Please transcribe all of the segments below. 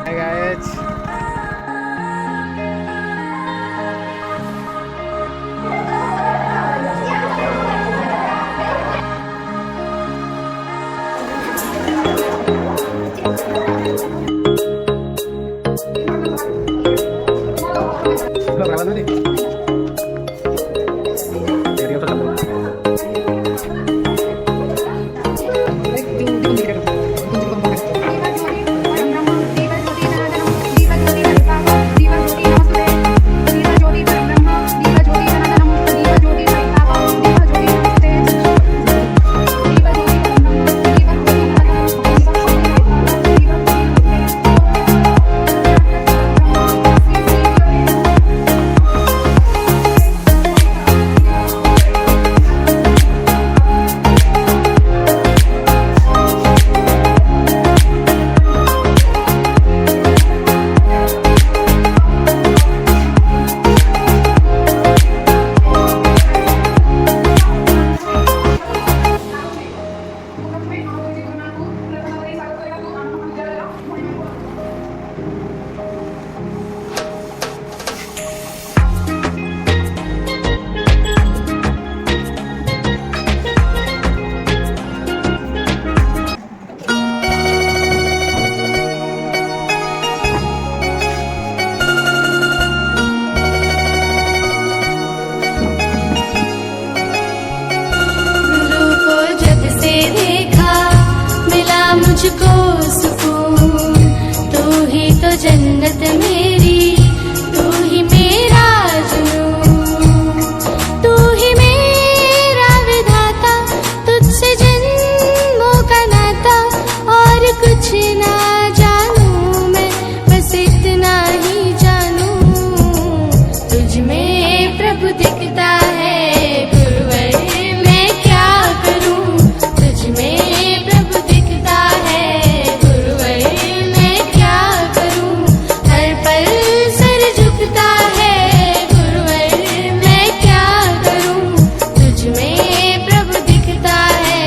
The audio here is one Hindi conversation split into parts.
Hey guys. Lo grabando nih. Jadi yang tetap. मुझको सुकून तू ही तो जन्नत मेरी, तू ही मेरा जुनून, तू ही मेरा विधाता, तुझसे जन्मों का नाता। और कुछ ना जानूं मैं, बस इतना ही जानूं, तुझ में प्रभु दिखता है गुरुवर, मैं क्या करूं। तुझ में प्रभु दिखता है गुरुवर, मैं क्या करूं। हर पल सर झुकता है गुरुवर, मैं क्या करूं। तुझ में प्रभु दिखता है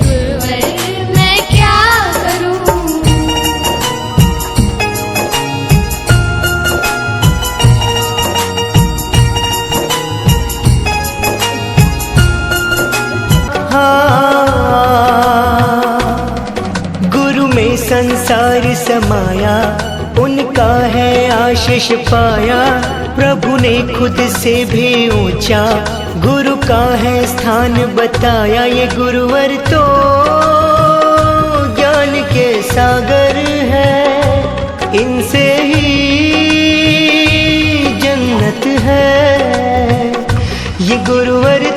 गुरुवर, मैं क्या करूं। गुरु में संसार समाया, उनका है आशीष पाया। प्रभु ने खुद से भी ऊंचा गुरु का है स्थान बताया। ये गुरुवर तो ज्ञान के सागर है, इनसे ही जन्नत है। ये गुरुवर